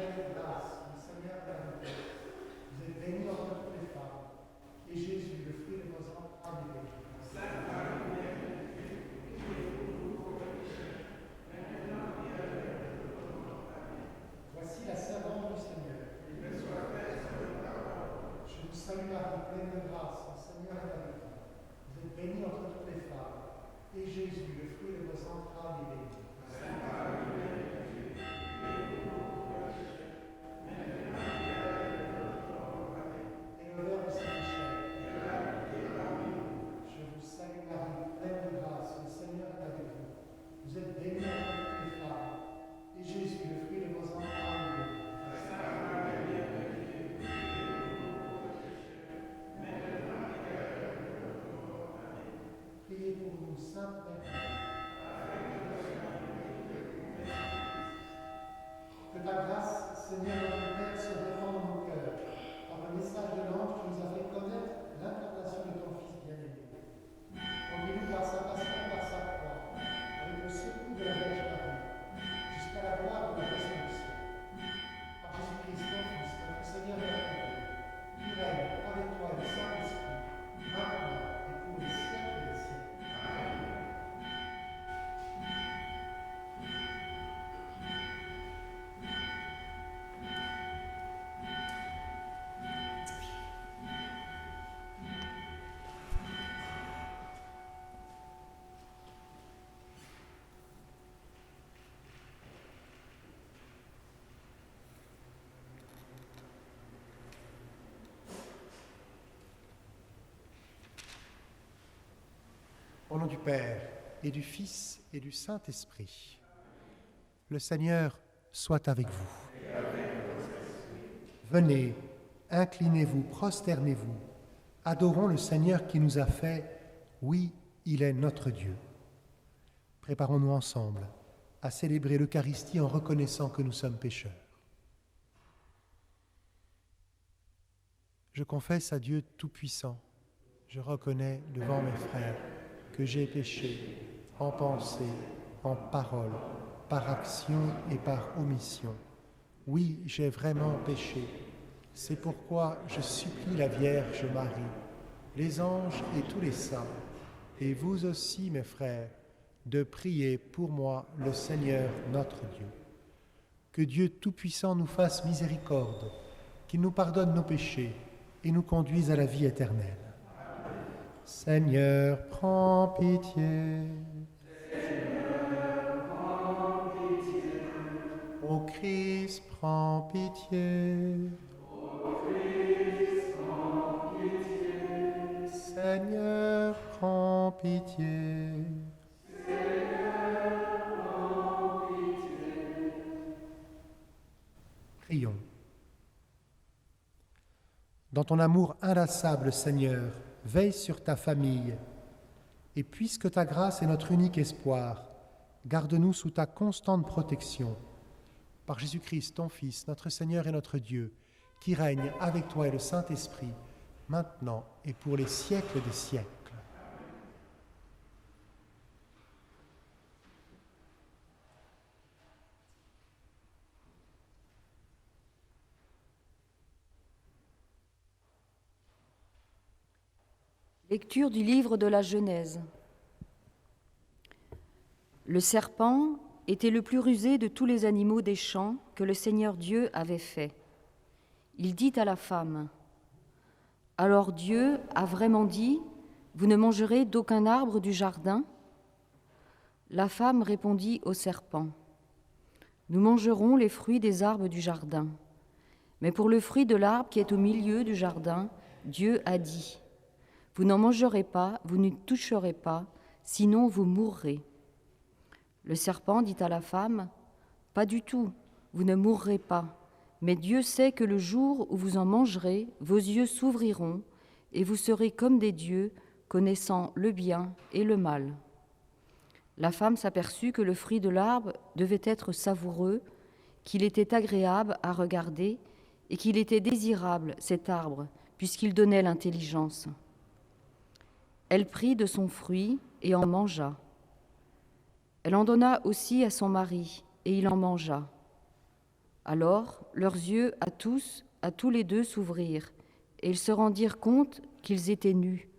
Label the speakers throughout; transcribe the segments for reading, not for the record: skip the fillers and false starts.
Speaker 1: pleine de grâce, le Seigneur est avec vous. Vous êtes bénie entre toutes les femmes, et Jésus, le fruit de vos entrailles, est béni. Sainte Marie, Mère de Dieu, priez pour nous pauvres pécheurs, maintenant et à l'heure de notre mort. Amen. Voici la servante du Seigneur. Il me soit fait selon ta parole. Je vous salue Marie, pleine de grâce, le Seigneur est avec vous. Vous êtes bénie entre toutes les femmes, et Jésus, le fruit de vos entrailles, est béni. Sainte Marie, Mère de Dieu, priez pour nous pauvres pécheurs, maintenant et à l'heure de notre mort. Amen. Et l'honneur de Saint-Michel. Je vous salue Marie, pleine de grâce, le Seigneur est avec vous. Vous êtes bénie entre toutes les femmes, et Jésus, le fruit de vos entrailles, est béni. Sainte Marie, Mère de Dieu, priez pour nous pauvres pécheurs, maintenant et à l'heure de notre mort. Amen. Priez pour nous, Sainte Mère. Que ta grâce, Seigneur notre Père, se répande dans nos cœurs, par le message de l'ange qui nous a fait connaître l'incarnation de ton Fils bien-aimé. Conduis-nous par sa passion, par sa croix, avec le secours de la Vierge Marie, jusqu'à la gloire de la résurrection. Par Jésus-Christ, ton Fils, notre Seigneur et notre Dieu, qui règne avec toi et le Saint-Esprit, maintenant et pour les siècles des siècles. Amen. Au nom du Père, et du Fils, et du Saint-Esprit, le Seigneur soit avec vous. Venez, inclinez-vous, prosternez-vous, adorons le Seigneur qui nous a fait, oui, il est notre Dieu. Préparons-nous ensemble à célébrer l'Eucharistie en reconnaissant que nous sommes pécheurs. Je confesse à Dieu Tout-Puissant, je reconnais devant mes frères que j'ai péché en pensée, en parole, par action et par omission. Oui, j'ai vraiment péché. C'est pourquoi je supplie la Vierge Marie, les anges et tous les saints, et vous aussi, mes frères, de prier pour moi le Seigneur notre Dieu. Que Dieu Tout-Puissant nous fasse miséricorde, qu'il nous pardonne nos péchés et nous conduise à la vie éternelle. Seigneur, prends pitié. Seigneur, prends pitié. Ô Christ, prends pitié. Ô Christ, prends pitié. Seigneur, prends pitié. Seigneur, prends pitié. Prions. Dans ton amour inlassable, Seigneur, veille sur ta famille, et puisque ta grâce est notre unique espoir, garde-nous sous ta constante protection. Par Jésus-Christ, ton Fils, notre Seigneur et notre Dieu, qui règne avec toi et le Saint-Esprit, maintenant et pour les siècles des siècles.
Speaker 2: Lecture du livre de la Genèse. Le serpent était le plus rusé de tous les animaux des champs que le Seigneur Dieu avait fait. Il dit à la femme : « Alors Dieu a vraiment dit : vous ne mangerez d'aucun arbre du jardin ? La femme répondit au serpent : Nous mangerons les fruits des arbres du jardin. Mais pour le fruit de l'arbre qui est au milieu du jardin, Dieu a dit : Vous n'en mangerez pas, vous n'y toucherez pas, sinon vous mourrez. Le serpent dit à la femme : Pas du tout, vous ne mourrez pas, mais Dieu sait que le jour où vous en mangerez, vos yeux s'ouvriront et vous serez comme des dieux, connaissant le bien et le mal. La femme s'aperçut que le fruit de l'arbre devait être savoureux, qu'il était agréable à regarder et qu'il était désirable, cet arbre, puisqu'il donnait l'intelligence. Elle prit de son fruit et en mangea. Elle en donna aussi à son mari, et il en mangea. Alors leurs yeux à tous les deux s'ouvrirent, et ils se rendirent compte qu'ils étaient nus.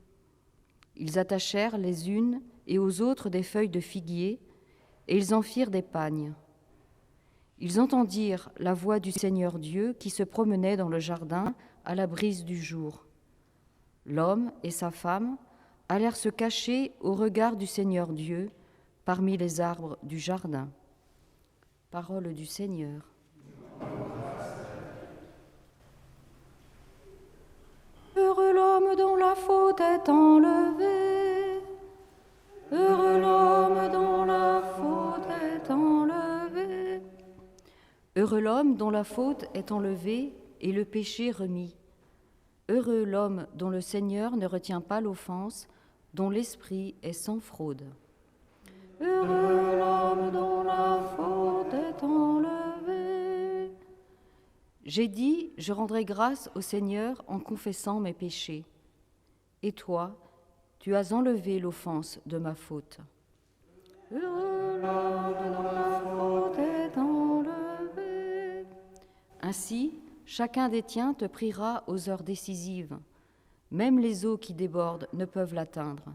Speaker 2: Ils attachèrent les unes et aux autres des feuilles de figuier, et ils en firent des pagnes. Ils entendirent la voix du Seigneur Dieu qui se promenait dans le jardin à la brise du jour. L'homme et sa femme allèrent se cacher au regard du Seigneur Dieu parmi les arbres du jardin. Parole du Seigneur. Heureux l'homme dont la faute est enlevée. Heureux l'homme dont la faute est enlevée. Heureux l'homme dont la faute est enlevée et le péché remis. Heureux l'homme dont le Seigneur ne retient pas l'offense, dont l'esprit est sans fraude. Heureux l'homme dont la faute est enlevée. J'ai dit, je rendrai grâce au Seigneur en confessant mes péchés. Et toi, tu as enlevé l'offense de ma faute. Heureux l'homme dont la faute est enlevée. Ainsi, chacun des tiens te priera aux heures décisives. Même les eaux qui débordent ne peuvent l'atteindre.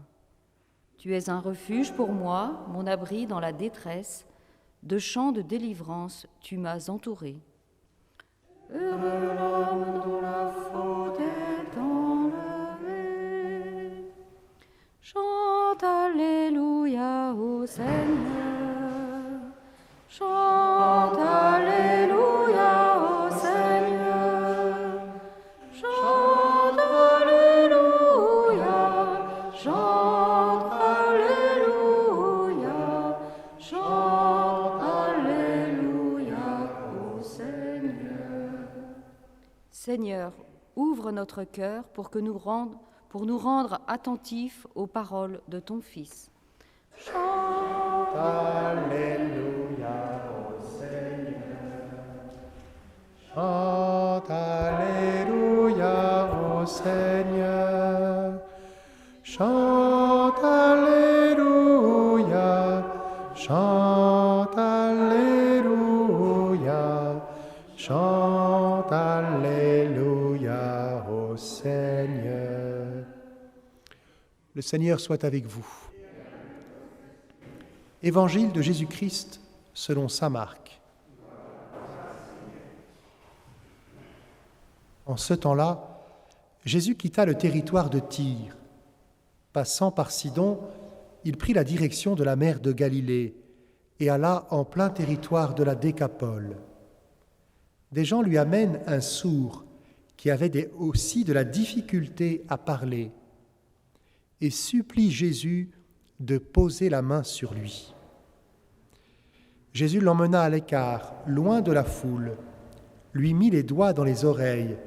Speaker 2: Tu es un refuge pour moi, mon abri dans la détresse. De chants de délivrance, tu m'as entouré. Heureux l'homme dont la faute est enlevée. Chante Alléluia au Seigneur. Chante Alléluia au Seigneur. Chante Alléluia. Chante Alléluia. Chante Alléluia au Seigneur. Seigneur, ouvre notre cœur pour nous rendre attentifs aux paroles de ton Fils. Chante
Speaker 3: Alléluia au Seigneur. Chante Alléluia au Seigneur. Chante Alléluia. Chante Alléluia. Chante Alléluia au Seigneur. Le Seigneur soit avec vous. Évangile de Jésus-Christ selon saint Marc. En ce temps-là, Jésus quitta le territoire de Tyr. Passant par Sidon, il prit la direction de la mer de Galilée et alla en plein territoire de la Décapole. Des gens lui amènent un sourd qui avait aussi de la difficulté à parler et supplie Jésus de poser la main sur lui. Jésus l'emmena à l'écart, loin de la foule, lui mit les doigts dans les oreilles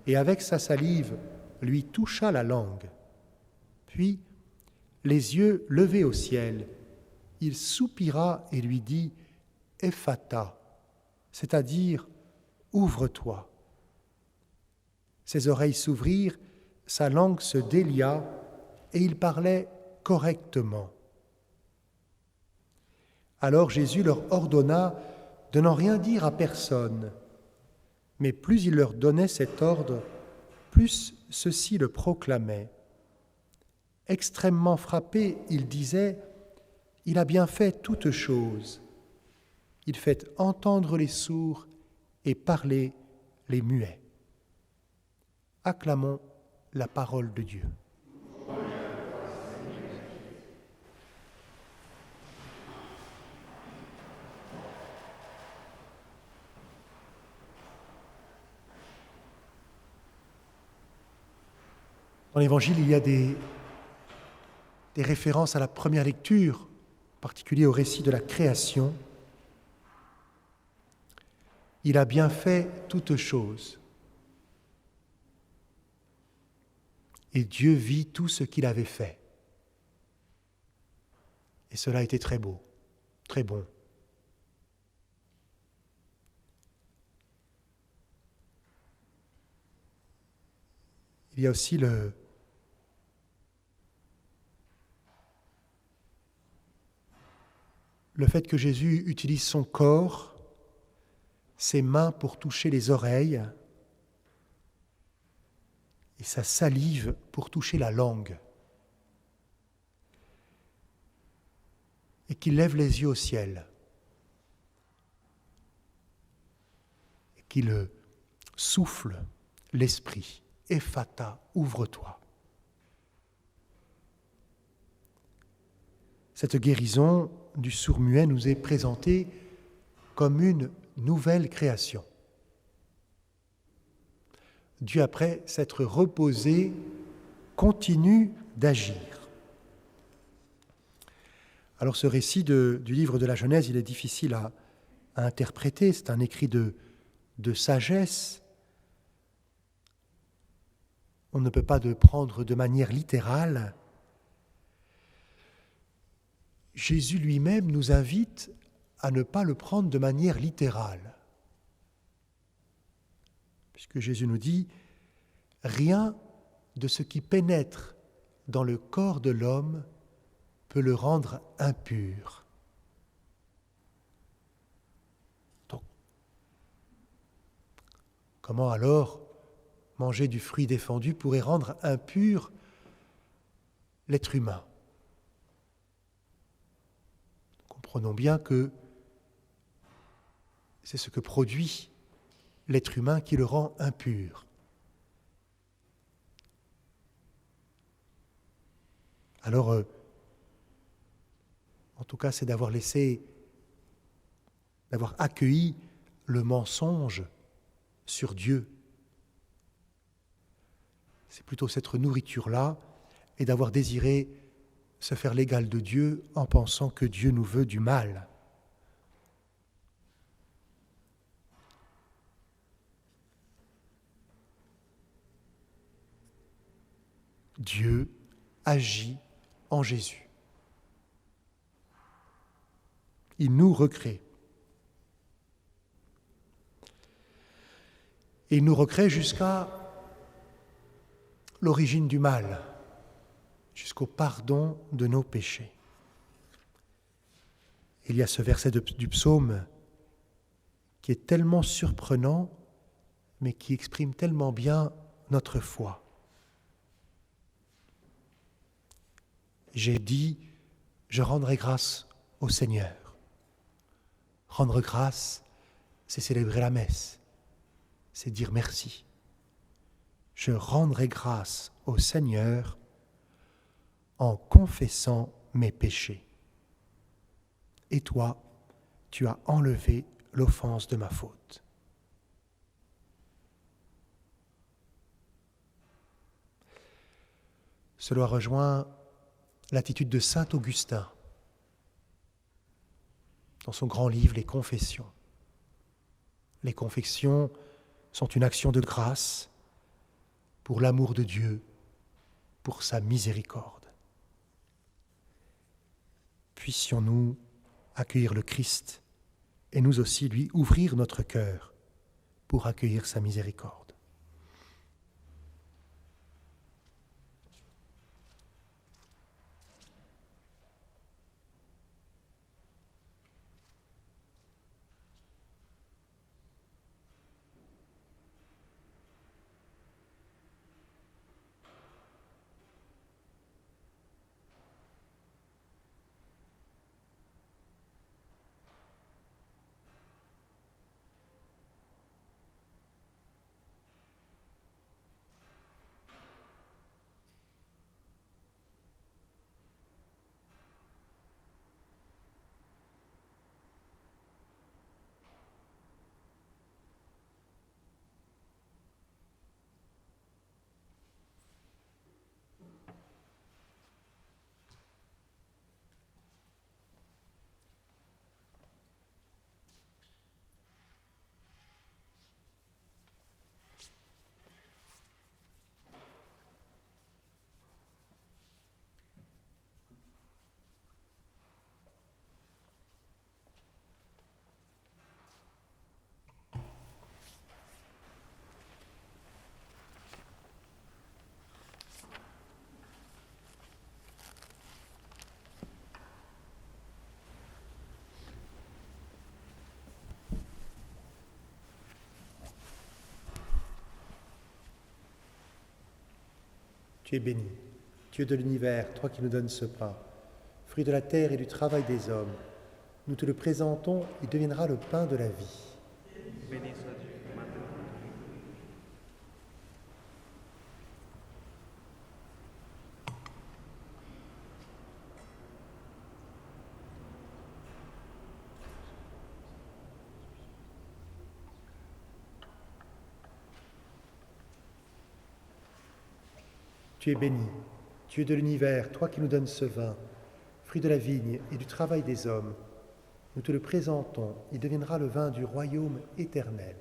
Speaker 3: et avec sa salive lui toucha la langue. Puis, les yeux levés au ciel, il soupira et lui dit « Ephata », c'est-à-dire « Ouvre-toi ». Ses oreilles s'ouvrirent, sa langue se délia et il parlait correctement. Alors Jésus leur ordonna de n'en rien dire à personne, mais plus il leur donnait cet ordre, plus ceux-ci le proclamaient. Extrêmement frappé, il disait « Il a bien fait toutes choses. Il fait entendre les sourds et parler les muets. » Acclamons la parole de Dieu. Dans l'Évangile, il y a des références à la première lecture, en particulier au récit de la création. Il a bien fait toutes choses. Et Dieu vit tout ce qu'il avait fait. Et cela était très beau, très bon. Il y a aussi le fait que Jésus utilise son corps, ses mains pour toucher les oreilles et sa salive pour toucher la langue. Et qu'il lève les yeux au ciel. Et qu'il souffle l'esprit. Ephata, ouvre-toi. Cette guérison du sourd-muet nous est présentée comme une nouvelle création. Dieu, après s'être reposé, continue d'agir. Alors ce récit du livre de la Genèse, il est difficile à interpréter, c'est un écrit de sagesse. On ne peut pas le prendre de manière littérale. Jésus lui-même nous invite à ne pas le prendre de manière littérale. Puisque Jésus nous dit « Rien de ce qui pénètre dans le corps de l'homme peut le rendre impur. » Donc, comment alors manger du fruit défendu pourrait rendre impur l'être humain ? Comprenons bien que c'est ce que produit l'être humain qui le rend impur. Alors, en tout cas, c'est d'avoir accueilli le mensonge sur Dieu. C'est plutôt cette nourriture-là et d'avoir désiré se faire l'égal de Dieu en pensant que Dieu nous veut du mal. Dieu agit en Jésus. Il nous recrée. Et il nous recrée jusqu'à l'origine du mal, jusqu'au pardon de nos péchés. Il y a ce verset du psaume qui est tellement surprenant, mais qui exprime tellement bien notre foi. J'ai dit, je rendrai grâce au Seigneur. Rendre grâce, c'est célébrer la messe, c'est dire merci. Je rendrai grâce au Seigneur en confessant mes péchés. Et toi, tu as enlevé l'offense de ma faute. Cela rejoint l'attitude de saint Augustin dans son grand livre Les Confessions. Les confessions sont une action de grâce pour l'amour de Dieu, pour sa miséricorde. Puissions-nous accueillir le Christ et nous aussi lui ouvrir notre cœur pour accueillir sa miséricorde. Tu es béni, Dieu de l'univers, toi qui nous donnes ce pain, fruit de la terre et du travail des hommes. Nous te le présentons, il deviendra le pain de la vie.
Speaker 4: Béni soit Dieu, maintenant.
Speaker 3: Tu es béni, Dieu de l'univers, toi qui nous donnes ce vin, fruit de la vigne et du travail des hommes. Nous te le présentons, il deviendra le vin du royaume éternel.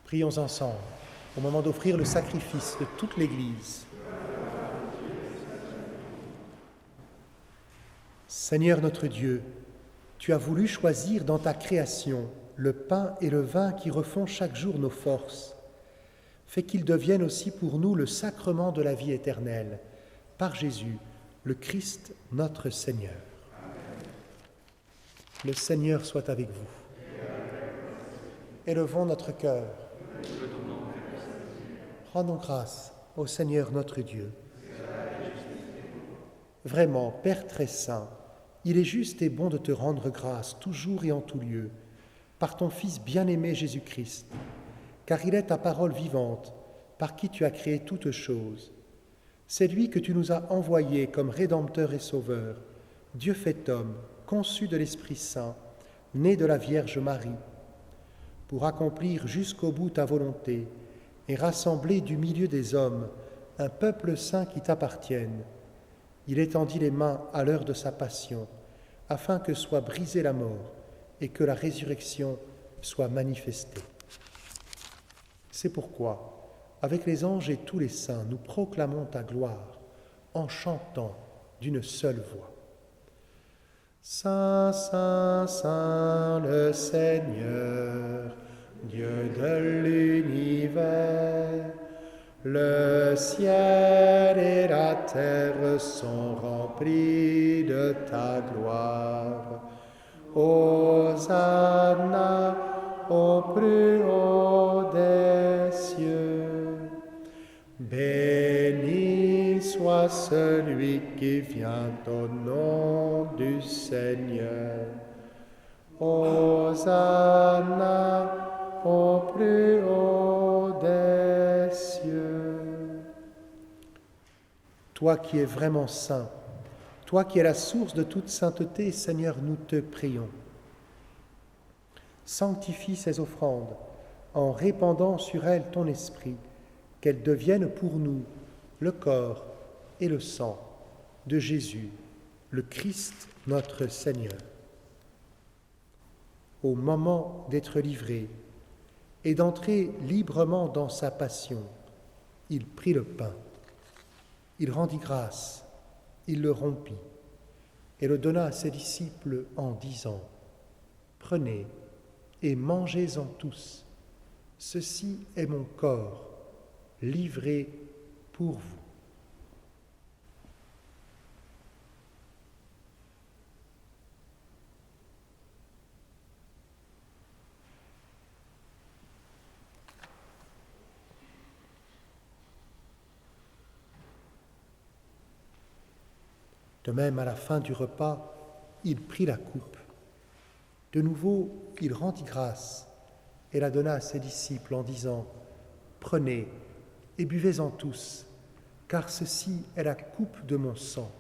Speaker 3: Prions ensemble au moment d'offrir le sacrifice de toute l'Église. Seigneur notre Dieu, tu as voulu choisir dans ta création le pain et le vin qui refont chaque jour nos forces. Fais qu'ils deviennent aussi pour nous le sacrement de la vie éternelle, par Jésus, le Christ notre Seigneur. Le Seigneur soit avec vous. Élevons notre cœur. Rendons grâce au Seigneur notre Dieu. Vraiment, Père très saint, il est juste et bon de te rendre grâce toujours et en tout lieu, par ton Fils bien-aimé Jésus-Christ, car il est ta parole vivante, par qui tu as créé toutes choses. C'est lui que tu nous as envoyé comme Rédempteur et Sauveur, Dieu fait homme, conçu de l'Esprit Saint, né de la Vierge Marie, pour accomplir jusqu'au bout ta volonté et rassembler du milieu des hommes un peuple saint qui t'appartienne. Il étendit les mains à l'heure de sa passion, afin que soit brisée la mort et que la résurrection soit manifestée. C'est pourquoi, avec les anges et tous les saints, nous proclamons ta gloire en chantant d'une seule voix. Saint, Saint, Saint, le Seigneur, Dieu de l'univers, le ciel et la terre sont remplis de ta gloire. Hosanna au plus haut des cieux. Béni soit celui qui vient au nom du Seigneur. Hosanna au plus haut des cieux. Toi qui es vraiment saint, toi qui es la source de toute sainteté, Seigneur, nous te prions. Sanctifie ces offrandes en répandant sur elles ton esprit, qu'elles deviennent pour nous le corps et le sang de Jésus, le Christ notre Seigneur. Au moment d'être livré et d'entrer librement dans sa passion, il prit le pain, il rendit grâce, il le rompit et le donna à ses disciples en disant : « Prenez et mangez-en tous, ceci est mon corps, livré pour vous. » De même, à la fin du repas, il prit la coupe. De nouveau, il rendit grâce et la donna à ses disciples en disant : « Prenez et buvez-en tous, car ceci est la coupe de mon sang,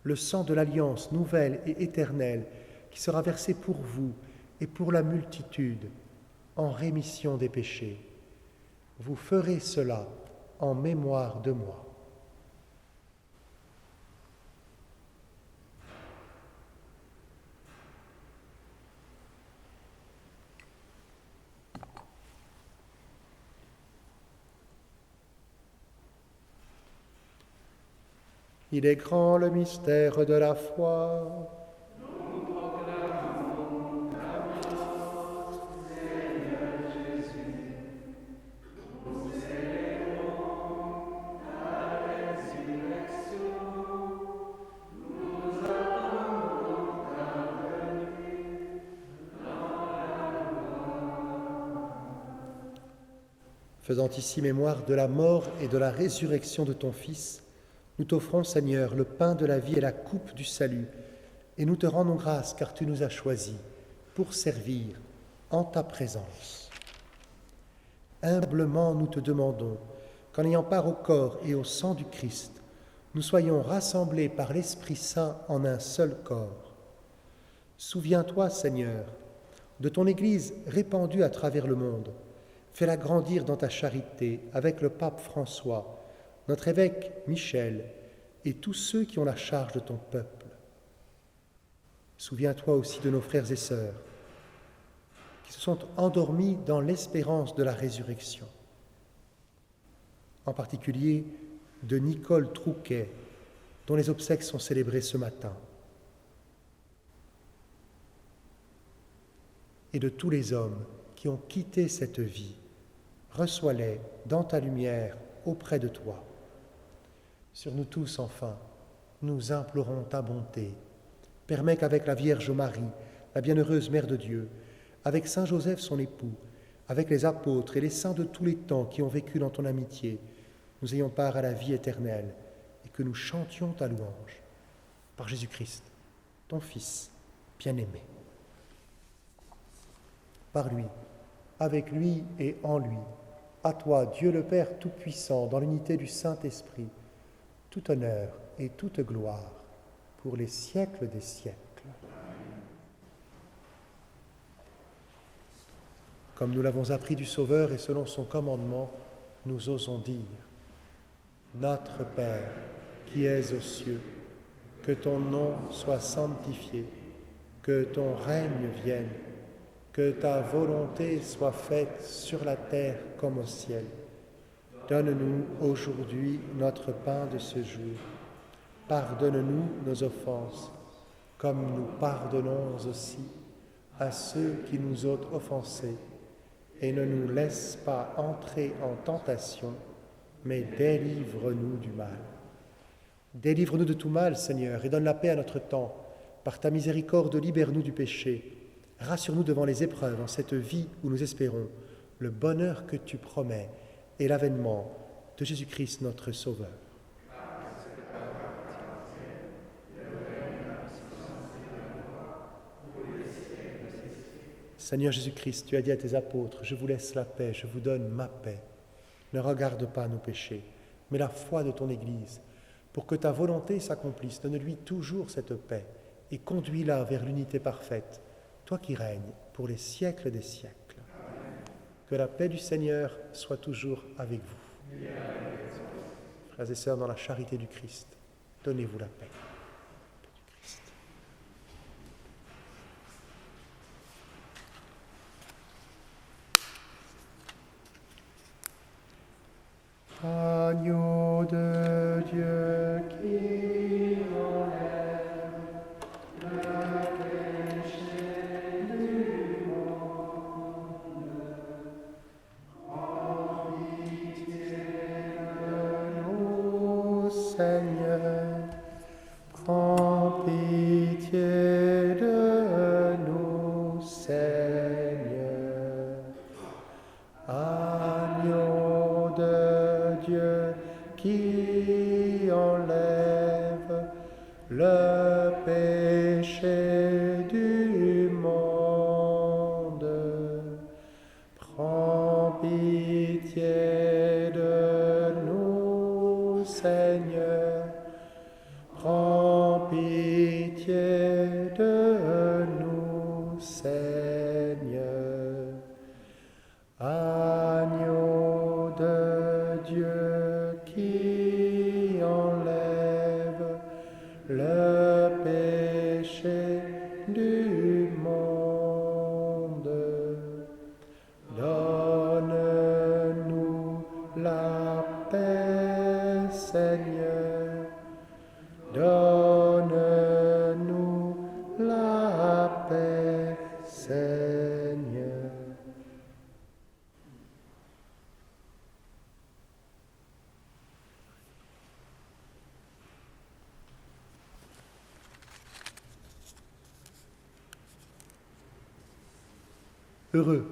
Speaker 3: le sang de l'alliance nouvelle et éternelle qui sera versé pour vous et pour la multitude en rémission des péchés. Vous ferez cela en mémoire de moi. » Il est grand le mystère de la foi. Faisant ici mémoire de la mort et de la résurrection de ton Fils, nous t'offrons, Seigneur, le pain de la vie et la coupe du salut, et nous te rendons grâce car tu nous as choisis pour servir en ta présence. Humblement, nous te demandons qu'en ayant part au corps et au sang du Christ, nous soyons rassemblés par l'Esprit Saint en un seul corps. Souviens-toi, Seigneur, de ton Église répandue à travers le monde. Fais-la grandir dans ta charité avec le pape François, notre évêque Michel et tous ceux qui ont la charge de ton peuple. Souviens-toi aussi de nos frères et sœurs qui se sont endormis dans l'espérance de la résurrection. En particulier de Nicole Trouquet, dont les obsèques sont célébrées ce matin, et de tous les hommes qui ont quitté cette vie. Reçois-les dans ta lumière auprès de toi. Sur nous tous, enfin, nous implorons ta bonté. Permets qu'avec la Vierge Marie, la bienheureuse Mère de Dieu, avec Saint Joseph son époux, avec les apôtres et les saints de tous les temps qui ont vécu dans ton amitié, nous ayons part à la vie éternelle et que nous chantions ta louange. Par Jésus-Christ, ton Fils bien-aimé. Par lui, avec lui et en lui, à toi, Dieu le Père Tout-Puissant, dans l'unité du Saint-Esprit, tout honneur et toute gloire pour les siècles des siècles. Comme nous l'avons appris du Sauveur et selon son commandement, nous osons dire : Notre Père, qui es aux cieux, que ton nom soit sanctifié, que ton règne vienne, que ta volonté soit faite sur la terre comme au ciel. Donne-nous aujourd'hui notre pain de ce jour. Pardonne-nous nos offenses, comme nous pardonnons aussi à ceux qui nous ont offensés. Et ne nous laisse pas entrer en tentation, mais délivre-nous du mal. Délivre-nous de tout mal, Seigneur, et donne la paix à notre temps. Par ta miséricorde, libère-nous du péché. Rassure-nous devant les épreuves en cette vie où nous espérons le bonheur que tu promets et l'avènement de Jésus-Christ notre Sauveur. Seigneur Jésus-Christ, tu as dit à tes apôtres : Je vous laisse la paix, je vous donne ma paix. Ne regarde pas nos péchés, mais la foi de ton Église, pour que ta volonté s'accomplisse. Donne-lui toujours cette paix et conduis-la vers l'unité parfaite, toi qui règnes pour les siècles des siècles. Que la paix du Seigneur soit toujours avec vous. Frères et sœurs, dans la charité du Christ, donnez-vous la paix. Agneau de Dieu qui enlève le péché du monde, prends pitié de nous, Seigneur, prends pitié de nous, Seigneur. Agneau de Dieu qui enlève le péché du monde, prends pitié de nous, Seigneur, prends pitié de nous, Seigneur. Agneau de Dieu qui enlève le péché du monde, donne-nous la paix, Seigneur, Heureux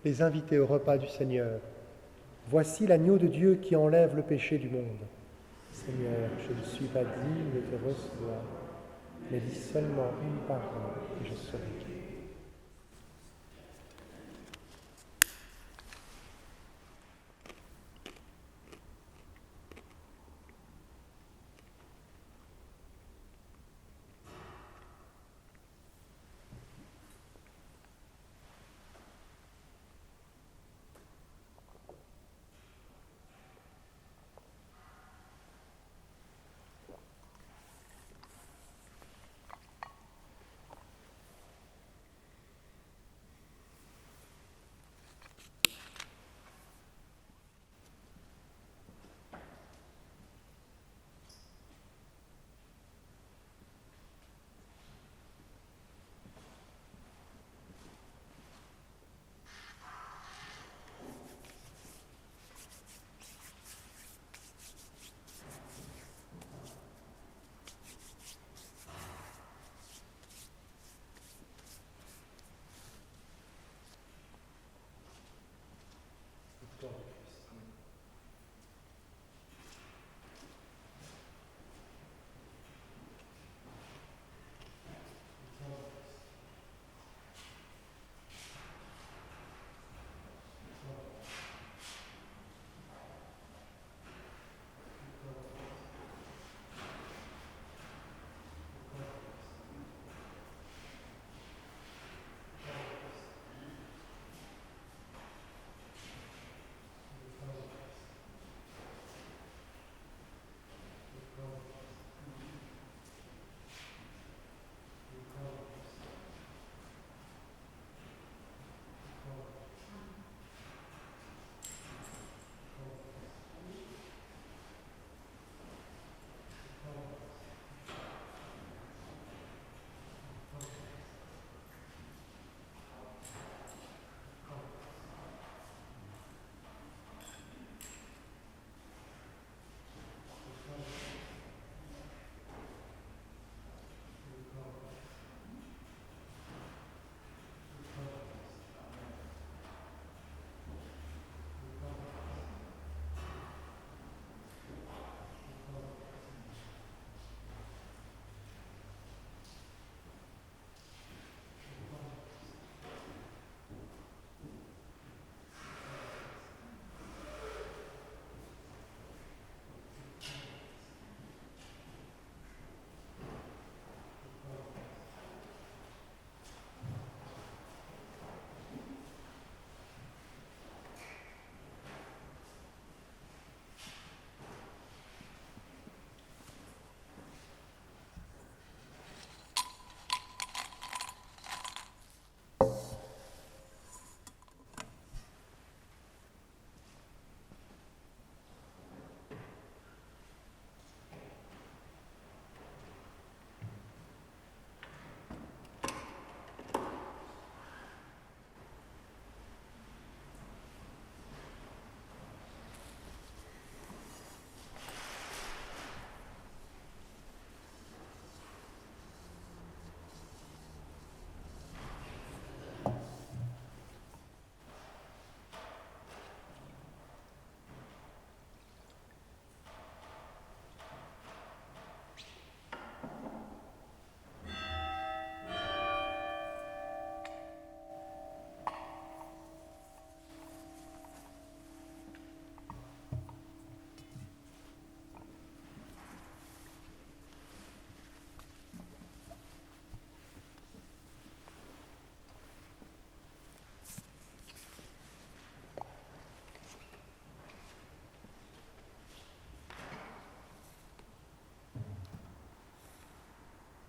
Speaker 3: les invités au repas du Seigneur. Voici l'agneau de Dieu qui enlève le péché du monde. Seigneur, je ne suis pas digne de te recevoir, mais dis seulement une parole et je serai guéri.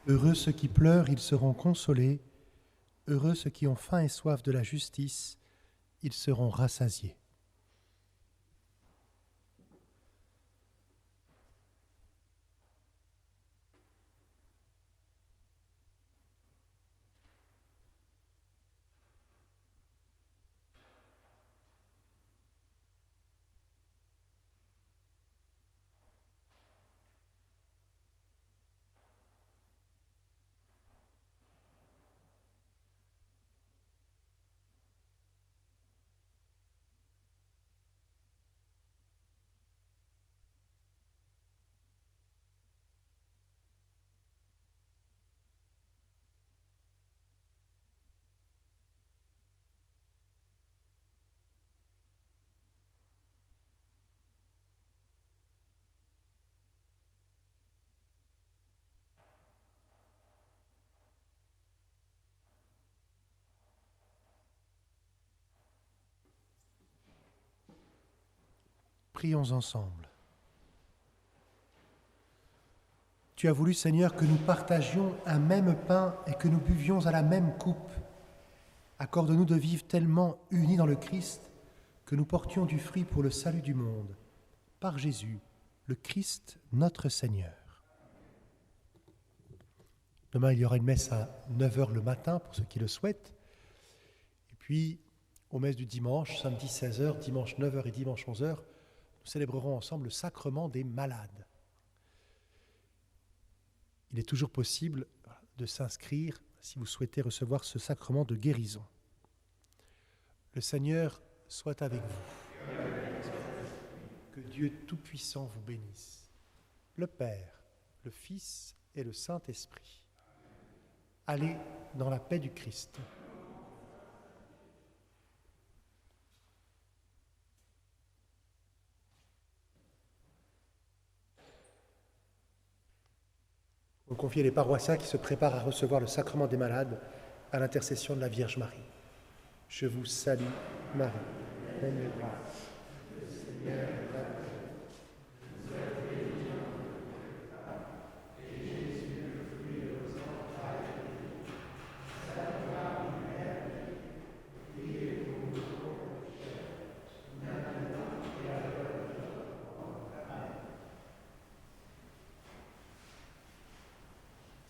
Speaker 3: Heureux ceux qui pleurent, ils seront consolés. Heureux ceux qui ont faim et soif de la justice, ils seront rassasiés. Prions ensemble. Tu as voulu, Seigneur, que nous partagions un même pain et que nous buvions à la même coupe. Accorde-nous de vivre tellement unis dans le Christ que nous portions du fruit pour le salut du monde. Par Jésus, le Christ, notre Seigneur. Demain, il y aura une messe à 9h le matin, pour ceux qui le souhaitent. Et puis, aux messes du dimanche, samedi 16h, dimanche 9h et dimanche 11h, nous célébrerons ensemble le sacrement des malades. Il est toujours possible de s'inscrire si vous souhaitez recevoir ce sacrement de guérison. Le Seigneur soit avec vous. Que Dieu Tout-Puissant vous bénisse, le Père, le Fils et le Saint-Esprit. Allez dans la paix du Christ. On confie les paroissiens qui se préparent à recevoir le sacrement des malades à l'intercession de la Vierge Marie. Je vous salue, Marie, pleine de grâce. Le Seigneur